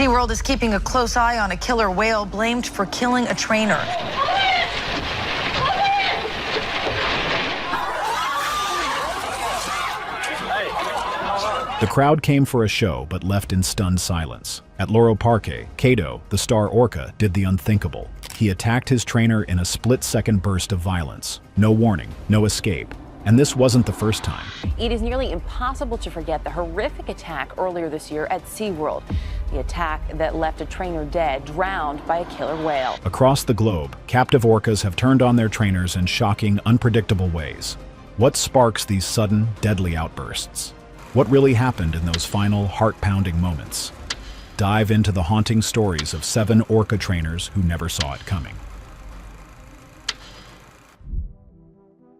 SeaWorld is keeping a close eye on a killer whale blamed for killing a trainer. The crowd came for a show but left in stunned silence. At Loro Parque, Kato, the star orca, did the unthinkable. He attacked his trainer in a split-second burst of violence. No warning, no escape. And this wasn't the first time. It is nearly impossible to forget the horrific attack earlier this year at SeaWorld. The attack that left a trainer dead, drowned by a killer whale. Across the globe, captive orcas have turned on their trainers in shocking, unpredictable ways. What sparks these sudden, deadly outbursts? What really happened in those final, heart-pounding moments? Dive into the haunting stories of 7 orca trainers who never saw it coming.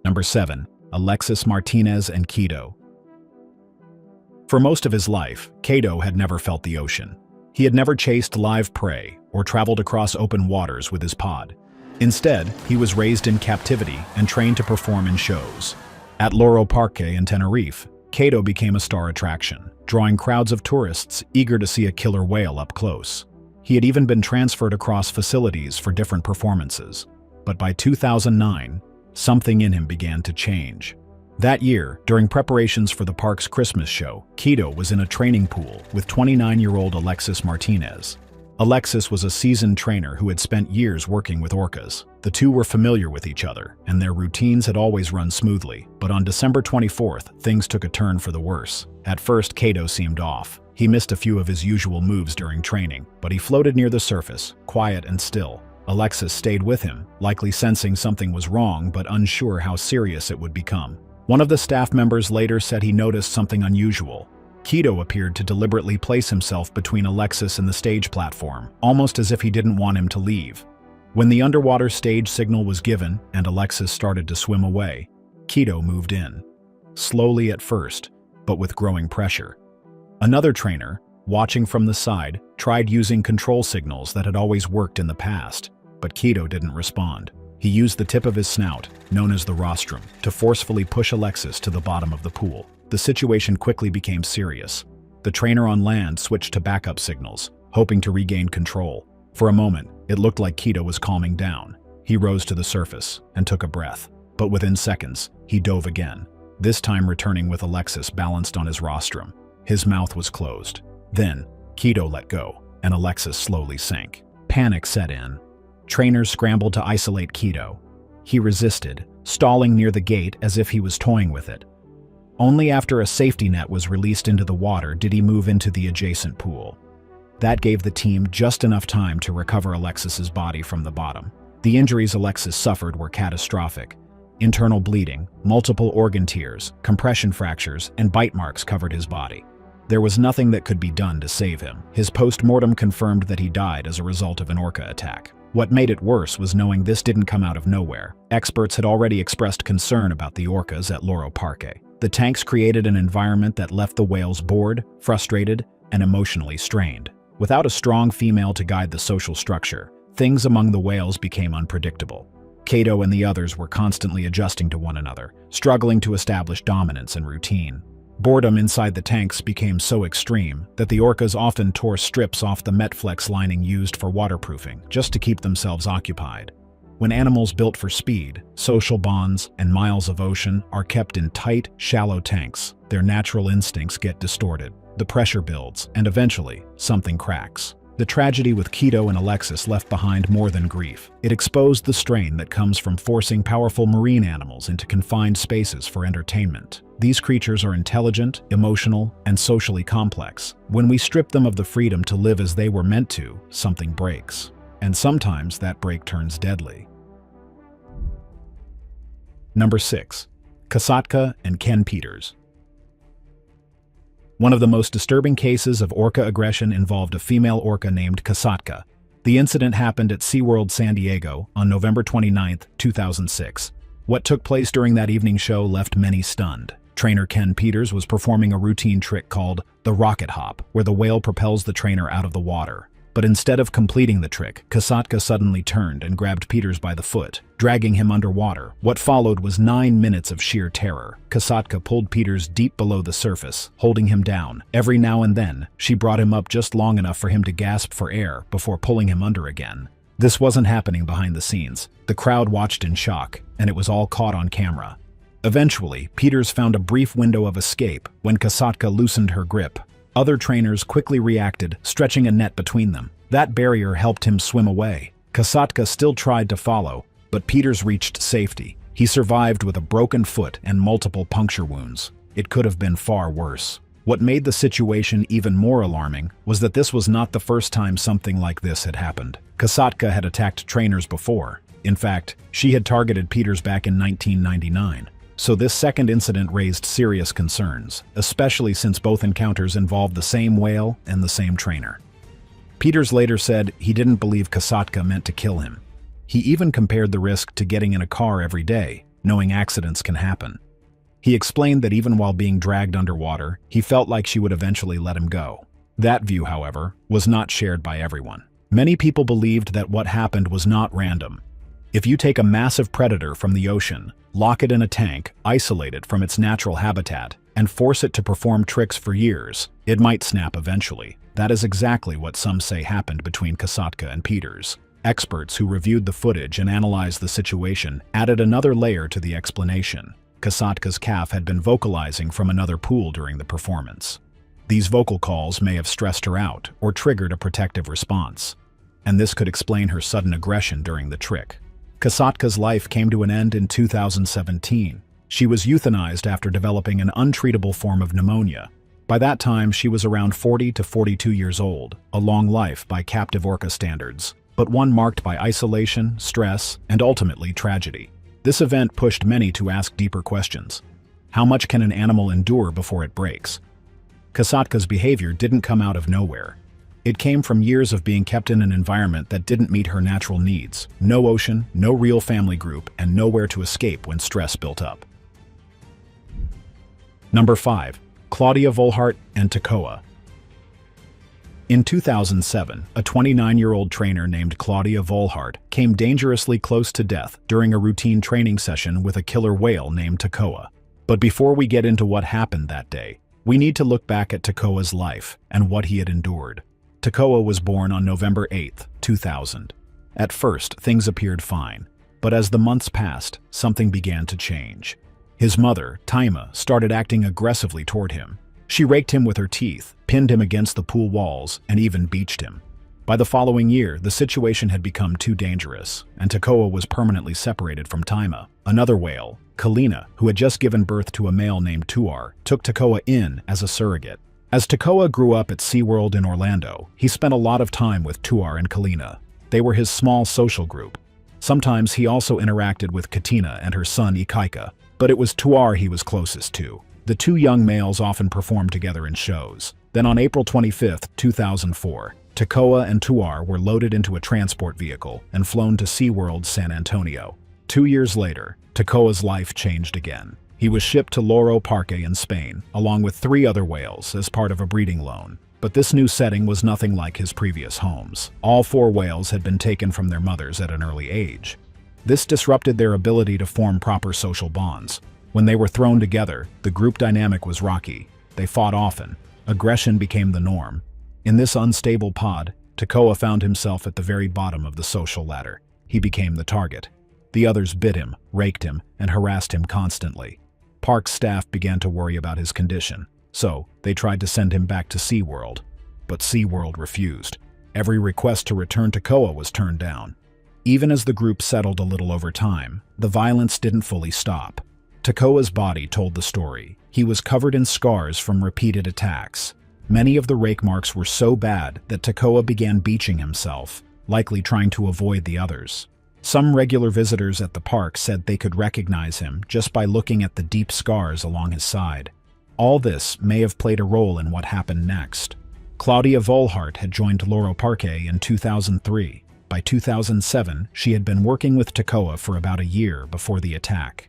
Number 7. Alexis Martinez and Kato. For most of his life, Kato had never felt the ocean. He had never chased live prey or traveled across open waters with his pod. Instead, he was raised in captivity and trained to perform in shows. At Loro Parque in Tenerife, Kato became a star attraction, drawing crowds of tourists eager to see a killer whale up close. He had even been transferred across facilities for different performances. But by 2009, something in him began to change. That year, during preparations for the park's Christmas show, Kato was in a training pool with 29-year-old Alexis Martinez. Alexis was a seasoned trainer who had spent years working with orcas. The two were familiar with each other, and their routines had always run smoothly. But on December 24th, things took a turn for the worse. At first, Kato seemed off. He missed a few of his usual moves during training, but he floated near the surface, quiet and still. Alexis stayed with him, likely sensing something was wrong but unsure how serious it would become. One of the staff members later said he noticed something unusual. Kato appeared to deliberately place himself between Alexis and the stage platform, almost as if he didn't want him to leave. When the underwater stage signal was given and Alexis started to swim away, Kato moved in. Slowly at first, but with growing pressure. Another trainer, watching from the side, tried using control signals that had always worked in the past, but Kato didn't respond. He used the tip of his snout, known as the rostrum, to forcefully push Alexis to the bottom of the pool. The situation quickly became serious. The trainer on land switched to backup signals, hoping to regain control. For a moment, it looked like Kato was calming down. He rose to the surface and took a breath, but within seconds, he dove again, this time returning with Alexis balanced on his rostrum. His mouth was closed. Then, Kato let go, and Alexis slowly sank. Panic set in. Trainers scrambled to isolate Kato. He resisted, stalling near the gate as if he was toying with it. Only after a safety net was released into the water did he move into the adjacent pool. That gave the team just enough time to recover Alexis's body from the bottom. The injuries Alexis suffered were catastrophic. Internal bleeding, multiple organ tears, compression fractures, and bite marks covered his body. There was nothing that could be done to save him. His post-mortem confirmed that he died as a result of an orca attack. What made it worse was knowing this didn't come out of nowhere. Experts had already expressed concern about the orcas at Loro Parque. The tanks created an environment that left the whales bored, frustrated, and emotionally strained. Without a strong female to guide the social structure, things among the whales became unpredictable. Kato and the others were constantly adjusting to one another, struggling to establish dominance and routine. Boredom inside the tanks became so extreme that the orcas often tore strips off the Metflex lining used for waterproofing, just to keep themselves occupied. When animals built for speed, social bonds, and miles of ocean are kept in tight, shallow tanks, their natural instincts get distorted. The pressure builds, and eventually, something cracks. The tragedy with Kato and Alexis left behind more than grief. It exposed the strain that comes from forcing powerful marine animals into confined spaces for entertainment. These creatures are intelligent, emotional, and socially complex. When we strip them of the freedom to live as they were meant to, something breaks. And sometimes that break turns deadly. Number 6. Kasatka and Ken Peters. One of the most disturbing cases of orca aggression involved a female orca named Kasatka. The incident happened at SeaWorld San Diego on November 29, 2006. What took place during that evening show left many stunned. Trainer Ken Peters was performing a routine trick called the rocket hop, where the whale propels the trainer out of the water. But instead of completing the trick, Kasatka suddenly turned and grabbed Peters by the foot, dragging him underwater. What followed was 9 minutes of sheer terror. Kasatka pulled Peters deep below the surface, holding him down. Every now and then, she brought him up just long enough for him to gasp for air before pulling him under again. This wasn't happening behind the scenes. The crowd watched in shock, and it was all caught on camera. Eventually, Peters found a brief window of escape when Kasatka loosened her grip. Other trainers quickly reacted, stretching a net between them. That barrier helped him swim away. Kasatka still tried to follow, but Peters reached safety. He survived with a broken foot and multiple puncture wounds. It could have been far worse. What made the situation even more alarming was that this was not the first time something like this had happened. Kasatka had attacked trainers before. In fact, she had targeted Peters back in 1999. So this second incident raised serious concerns, especially since both encounters involved the same whale and the same trainer. Peters later said he didn't believe Kasatka meant to kill him. He even compared the risk to getting in a car every day, knowing accidents can happen. He explained that even while being dragged underwater, he felt like she would eventually let him go. That view, however, was not shared by everyone. Many people believed that what happened was not random. If you take a massive predator from the ocean, lock it in a tank, isolate it from its natural habitat, and force it to perform tricks for years, it might snap eventually. That is exactly what some say happened between Kasatka and Peters. Experts who reviewed the footage and analyzed the situation added another layer to the explanation. Kasatka's calf had been vocalizing from another pool during the performance. These vocal calls may have stressed her out or triggered a protective response, and this could explain her sudden aggression during the trick. Kasatka's life came to an end in 2017. She was euthanized after developing an untreatable form of pneumonia. By that time, she was around 40 to 42 years old, a long life by captive orca standards, but one marked by isolation, stress, and ultimately tragedy. This event pushed many to ask deeper questions. How much can an animal endure before it breaks? Kasatka's behavior didn't come out of nowhere. It came from years of being kept in an environment that didn't meet her natural needs. No ocean, no real family group, and nowhere to escape when stress built up. Number 5. Claudia Volhart and Tekoa. In 2007, a 29-year-old trainer named Claudia Volhart came dangerously close to death during a routine training session with a killer whale named Tekoa. But before we get into what happened that day, we need to look back at Tekoa's life and what he had endured. Tekoa was born on November 8, 2000. At first, things appeared fine, but as the months passed, something began to change. His mother, Taima, started acting aggressively toward him. She raked him with her teeth, pinned him against the pool walls, and even beached him. By the following year, the situation had become too dangerous, and Tekoa was permanently separated from Taima. Another whale, Kalina, who had just given birth to a male named Tuar, took Tekoa in as a surrogate. As Tekoa grew up at SeaWorld in Orlando, he spent a lot of time with Tuar and Kalina. They were his small social group. Sometimes he also interacted with Katina and her son Ikaika, but it was Tuar he was closest to. The two young males often performed together in shows. Then on April 25, 2004, Tekoa and Tuar were loaded into a transport vehicle and flown to SeaWorld San Antonio. 2 years later, Tekoa's life changed again. He was shipped to Loro Parque in Spain, along with 3 other whales as part of a breeding loan. But this new setting was nothing like his previous homes. All 4 whales had been taken from their mothers at an early age. This disrupted their ability to form proper social bonds. When they were thrown together, the group dynamic was rocky. They fought often. Aggression became the norm. In this unstable pod, Tekoa found himself at the very bottom of the social ladder. He became the target. The others bit him, raked him, and harassed him constantly. Park staff began to worry about his condition, so they tried to send him back to SeaWorld. But SeaWorld refused. Every request to return Tekoa was turned down. Even as the group settled a little over time, the violence didn't fully stop. Tekoa's body told the story. He was covered in scars from repeated attacks. Many of the rake marks were so bad that Tekoa began beaching himself, likely trying to avoid the others. Some regular visitors at the park said they could recognize him just by looking at the deep scars along his side. All this may have played a role in what happened next. Claudia Volhart had joined Loro Parque in 2003. By 2007, she had been working with Tekoa for about a year before the attack.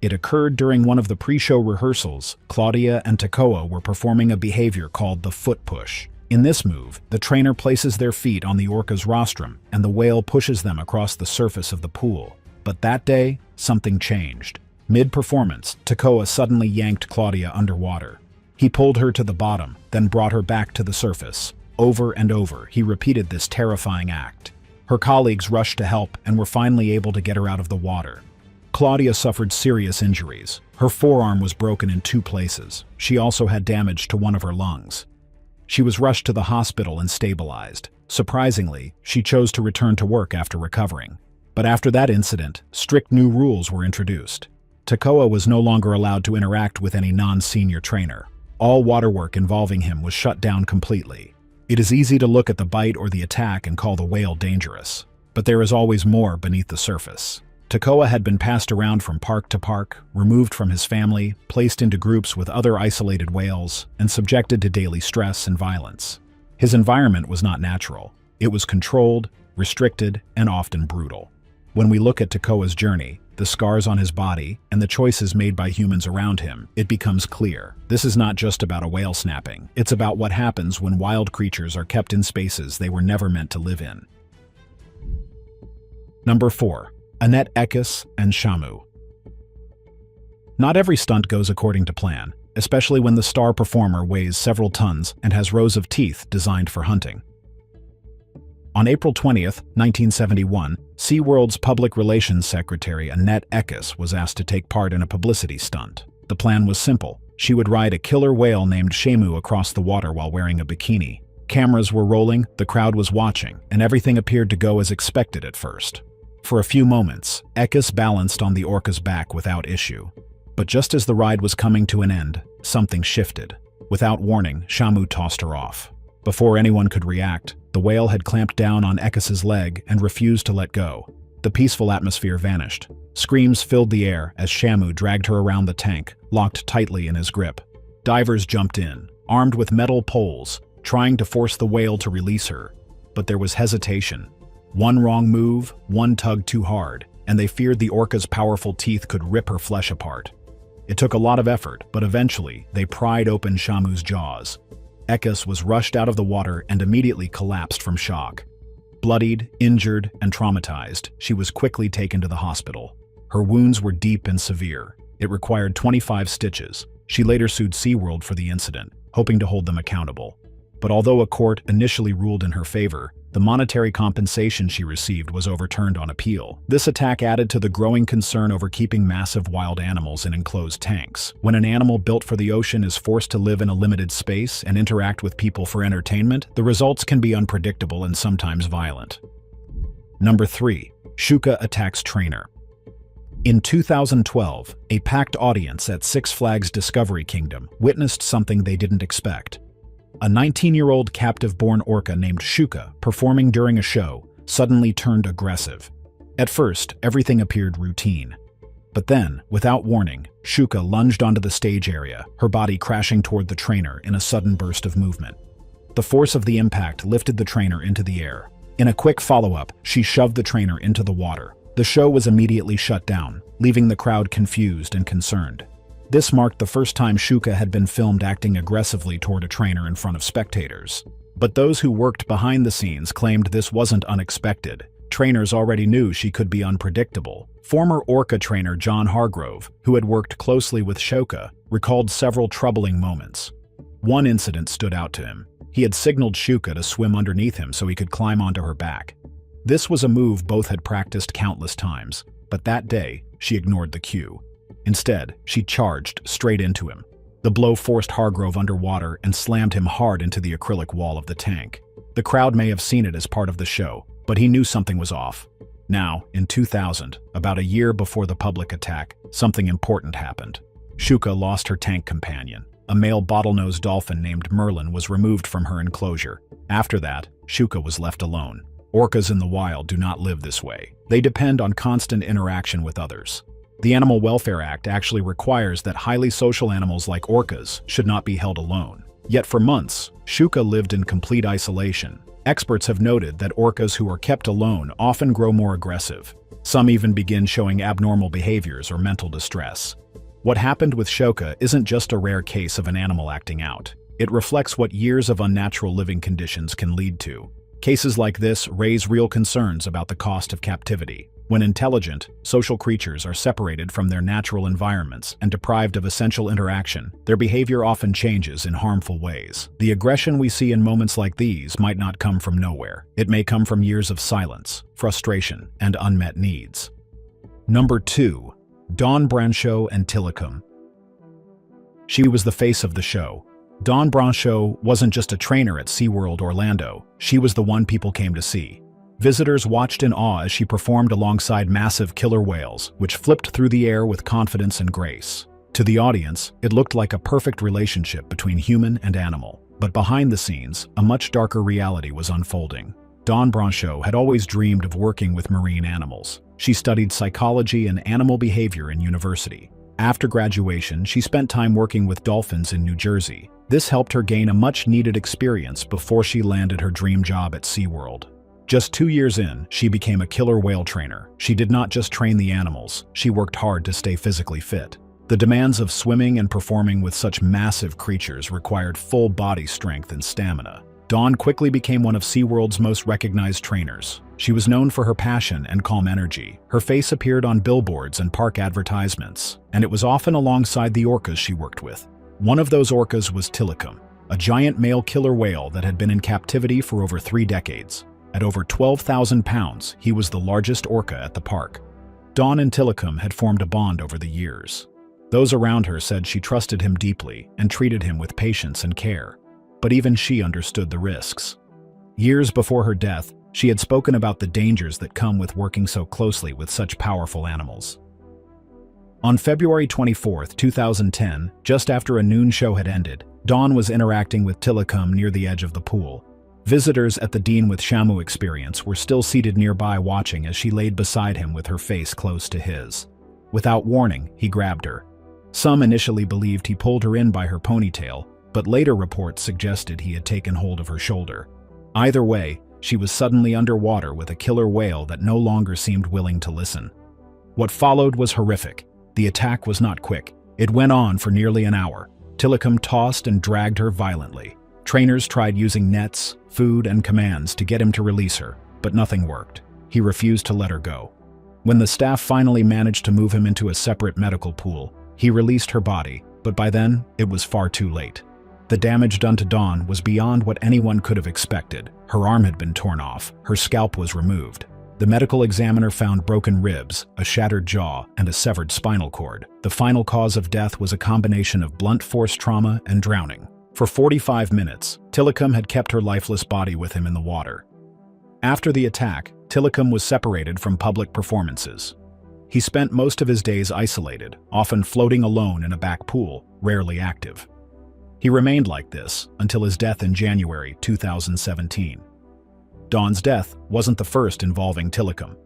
It occurred during one of the pre-show rehearsals. Claudia and Tekoa were performing a behavior called the foot push. In this move, the trainer places their feet on the orca's rostrum and the whale pushes them across the surface of the pool. But that day, something changed. Mid-performance, Tekoa suddenly yanked Claudia underwater. He pulled her to the bottom, then brought her back to the surface. Over and over, he repeated this terrifying act. Her colleagues rushed to help and were finally able to get her out of the water. Claudia suffered serious injuries. Her forearm was broken in 2 places. She also had damage to one of her lungs. She was rushed to the hospital and stabilized. Surprisingly, she chose to return to work after recovering. But after that incident, strict new rules were introduced. Tekoa was no longer allowed to interact with any non-senior trainer. All water work involving him was shut down completely. It is easy to look at the bite or the attack and call the whale dangerous. But there is always more beneath the surface. Tekoa had been passed around from park to park, removed from his family, placed into groups with other isolated whales, and subjected to daily stress and violence. His environment was not natural. It was controlled, restricted, and often brutal. When we look at Tekoa's journey, the scars on his body, and the choices made by humans around him, it becomes clear. This is not just about a whale snapping. It's about what happens when wild creatures are kept in spaces they were never meant to live in. Number 4. Annette Eckes and Shamu. Not every stunt goes according to plan, especially when the star performer weighs several tons and has rows of teeth designed for hunting. On April 20th, 1971, SeaWorld's public relations secretary Annette Eckes was asked to take part in a publicity stunt. The plan was simple. She would ride a killer whale named Shamu across the water while wearing a bikini. Cameras were rolling, the crowd was watching, and everything appeared to go as expected at first. For a few moments, Eckes balanced on the orca's back without issue. But just as the ride was coming to an end, something shifted. Without warning, Shamu tossed her off. Before anyone could react, the whale had clamped down on Eckes' leg and refused to let go. The peaceful atmosphere vanished. Screams filled the air as Shamu dragged her around the tank, locked tightly in his grip. Divers jumped in, armed with metal poles, trying to force the whale to release her. But there was hesitation. One wrong move, one tug too hard, and they feared the orca's powerful teeth could rip her flesh apart. It took a lot of effort, but eventually, they pried open Shamu's jaws. Eckes was rushed out of the water and immediately collapsed from shock. Bloodied, injured, and traumatized, she was quickly taken to the hospital. Her wounds were deep and severe. It required 25 stitches. She later sued SeaWorld for the incident, hoping to hold them accountable. But although a court initially ruled in her favor, the monetary compensation she received was overturned on appeal. This attack added to the growing concern over keeping massive wild animals in enclosed tanks. When an animal built for the ocean is forced to live in a limited space and interact with people for entertainment, the results can be unpredictable and sometimes violent. Number 3. Shuka attacks trainer. In 2012, a packed audience at Six Flags Discovery Kingdom witnessed something they didn't expect. A 19-year-old captive-born orca named Shuka, performing during a show, suddenly turned aggressive. At first, everything appeared routine. But then, without warning, Shuka lunged onto the stage area, her body crashing toward the trainer in a sudden burst of movement. The force of the impact lifted the trainer into the air. In a quick follow-up, she shoved the trainer into the water. The show was immediately shut down, leaving the crowd confused and concerned. This marked the first time Shuka had been filmed acting aggressively toward a trainer in front of spectators. But those who worked behind the scenes claimed this wasn't unexpected. Trainers already knew she could be unpredictable. Former orca trainer John Hargrove, who had worked closely with Shuka, recalled several troubling moments. One incident stood out to him. He had signaled Shuka to swim underneath him so he could climb onto her back. This was a move both had practiced countless times, but that day, she ignored the cue. Instead, she charged straight into him. The blow forced Hargrove underwater and slammed him hard into the acrylic wall of the tank. The crowd may have seen it as part of the show, but he knew something was off. Now, in 2000, about a year before the public attack, something important happened. Shuka lost her tank companion. A male bottlenose dolphin named Merlin was removed from her enclosure. After that, Shuka was left alone. Orcas in the wild do not live this way. They depend on constant interaction with others. The Animal Welfare Act actually requires that highly social animals like orcas should not be held alone. Yet for months, Shuka lived in complete isolation. Experts have noted that orcas who are kept alone often grow more aggressive. Some even begin showing abnormal behaviors or mental distress. What happened with Shuka isn't just a rare case of an animal acting out. It reflects what years of unnatural living conditions can lead to. Cases like this raise real concerns about the cost of captivity. When intelligent, social creatures are separated from their natural environments and deprived of essential interaction, their behavior often changes in harmful ways. The aggression we see in moments like these might not come from nowhere. It may come from years of silence, frustration, and unmet needs. Number 2. Dawn Brancheau and Tilikum. She was the face of the show. Dawn Brancheau wasn't just a trainer at SeaWorld Orlando, she was the one people came to see. Visitors watched in awe as she performed alongside massive killer whales, which flipped through the air with confidence and grace. To the audience, it looked like a perfect relationship between human and animal. But behind the scenes, a much darker reality was unfolding. Dawn Brancheau had always dreamed of working with marine animals. She studied psychology and animal behavior in university. After graduation, she spent time working with dolphins in New Jersey. This helped her gain a much-needed experience before she landed her dream job at SeaWorld. Just 2 years in, she became a killer whale trainer. She did not just train the animals, she worked hard to stay physically fit. The demands of swimming and performing with such massive creatures required full body strength and stamina. Dawn quickly became one of SeaWorld's most recognized trainers. She was known for her passion and calm energy. Her face appeared on billboards and park advertisements, and it was often alongside the orcas she worked with. One of those orcas was Tilikum, a giant male killer whale that had been in captivity for over 3 decades. At over 12,000 pounds, he was the largest orca at the park. Dawn and Tilikum had formed a bond over the years. Those around her said she trusted him deeply and treated him with patience and care. But even she understood the risks. Years before her death, she had spoken about the dangers that come with working so closely with such powerful animals. On February 24, 2010, just after a noon show had ended, Dawn was interacting with Tilikum near the edge of the pool. Visitors at the Dean with Shamu experience were still seated nearby watching as she laid beside him with her face close to his. Without warning, he grabbed her. Some initially believed he pulled her in by her ponytail, but later reports suggested he had taken hold of her shoulder. Either way, she was suddenly underwater with a killer whale that no longer seemed willing to listen. What followed was horrific. The attack was not quick. It went on for nearly an hour. Tilikum tossed and dragged her violently. Trainers tried using nets, food, and commands to get him to release her, but nothing worked. He refused to let her go. When the staff finally managed to move him into a separate medical pool, he released her body, but by then, it was far too late. The damage done to Dawn was beyond what anyone could have expected. Her arm had been torn off, her scalp was removed. The medical examiner found broken ribs, a shattered jaw, and a severed spinal cord. The final cause of death was a combination of blunt force trauma and drowning. For 45 minutes, Tilikum had kept her lifeless body with him in the water. After the attack, Tilikum was separated from public performances. He spent most of his days isolated, often floating alone in a back pool, rarely active. He remained like this until his death in January 2017. Dawn's death wasn't the first involving Tilikum,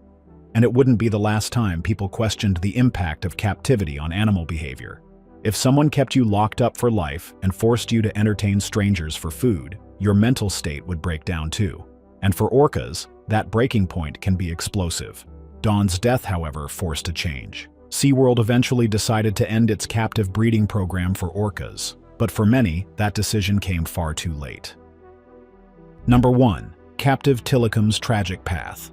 and it wouldn't be the last time people questioned the impact of captivity on animal behavior. If someone kept you locked up for life and forced you to entertain strangers for food, your mental state would break down too. And for orcas, that breaking point can be explosive. Dawn's death, however, forced a change. SeaWorld eventually decided to end its captive breeding program for orcas, but for many, that decision came far too late. Number 1. Captive Tilikum's tragic path.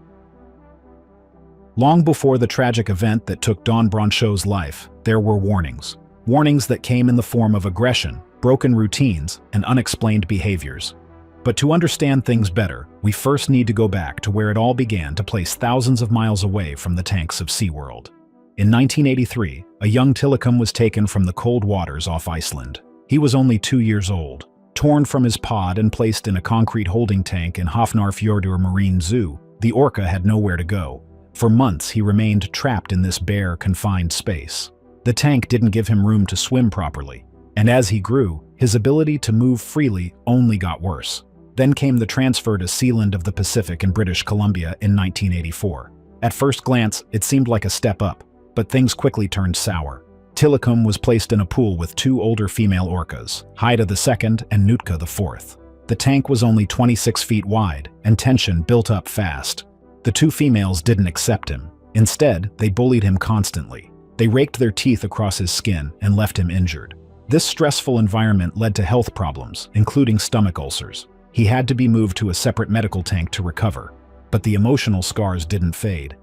Long before the tragic event that took Dawn Brancheau's life, there were warnings. Warnings that came in the form of aggression, broken routines, and unexplained behaviors. But to understand things better, we first need to go back to where it all began to place thousands of miles away from the tanks of SeaWorld. In 1983, a young Tilikum was taken from the cold waters off Iceland. He was only 2 years old. Torn from his pod and placed in a concrete holding tank in Hafnarfjordur Marine Zoo, the orca had nowhere to go. For months, he remained trapped in this bare, confined space. The tank didn't give him room to swim properly, and as he grew, his ability to move freely only got worse. Then came the transfer to Sealand of the Pacific in British Columbia in 1984. At first glance, it seemed like a step up, but things quickly turned sour. Tilikum was placed in a pool with 2 older female orcas, Haida II and Nootka IV. The tank was only 26 feet wide, and tension built up fast. The 2 females didn't accept him. Instead, they bullied him constantly. They raked their teeth across his skin and left him injured. This stressful environment led to health problems, including stomach ulcers. He had to be moved to a separate medical tank to recover, but the emotional scars didn't fade.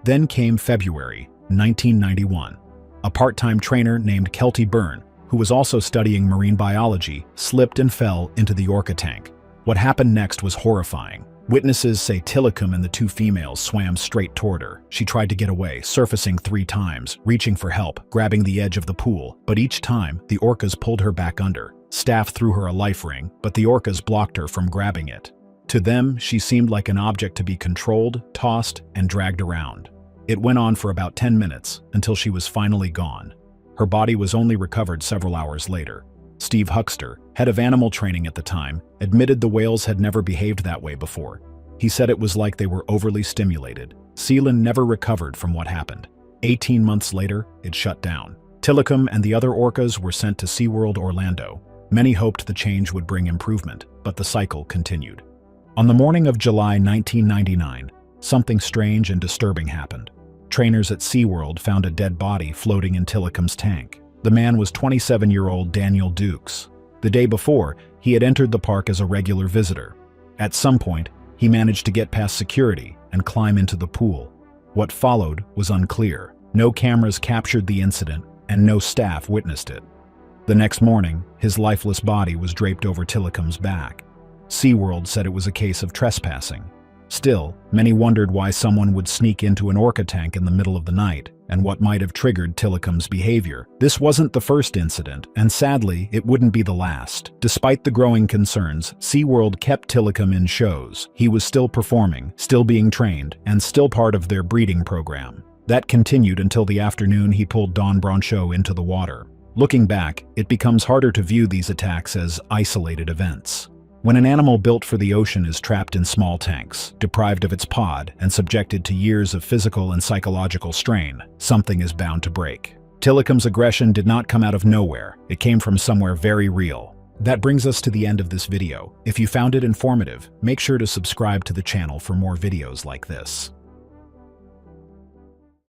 Then came February 1991. A part-time trainer named Kelty Byrne, who was also studying marine biology, slipped and fell into the orca tank. What happened next was horrifying. Witnesses say Tilikum and the two females swam straight toward her. She tried to get away, surfacing 3 times, reaching for help, grabbing the edge of the pool, but each time, the orcas pulled her back under. Staff threw her a life ring, but the orcas blocked her from grabbing it. To them, she seemed like an object to be controlled, tossed, and dragged around. It went on for about 10 minutes, until she was finally gone. Her body was only recovered several hours later. Steve Huxter, head of animal training at the time, admitted the whales had never behaved that way before. He said it was like they were overly stimulated. Sealand never recovered from what happened. 18 months later, it shut down. Tilikum and the other orcas were sent to SeaWorld Orlando. Many hoped the change would bring improvement, but the cycle continued. On the morning of July 1999, something strange and disturbing happened. Trainers at SeaWorld found a dead body floating in Tilikum's tank. The man was 27-year-old Daniel Dukes. The day before, he had entered the park as a regular visitor. At some point, he managed to get past security and climb into the pool. What followed was unclear. No cameras captured the incident, and no staff witnessed it. The next morning, his lifeless body was draped over Tilikum's back. SeaWorld said it was a case of trespassing. Still, many wondered why someone would sneak into an orca tank in the middle of the night, and what might have triggered Tilikum's behavior. This wasn't the first incident, and sadly, it wouldn't be the last. Despite the growing concerns, SeaWorld kept Tilikum in shows. He was still performing, still being trained, and still part of their breeding program. That continued until the afternoon he pulled Don Broncho into the water. Looking back, it becomes harder to view these attacks as isolated events. When an animal built for the ocean is trapped in small tanks, deprived of its pod, and subjected to years of physical and psychological strain, something is bound to break. Tilikum's aggression did not come out of nowhere. It came from somewhere very real. That brings us to the end of this video. If you found it informative, make sure to subscribe to the channel for more videos like this.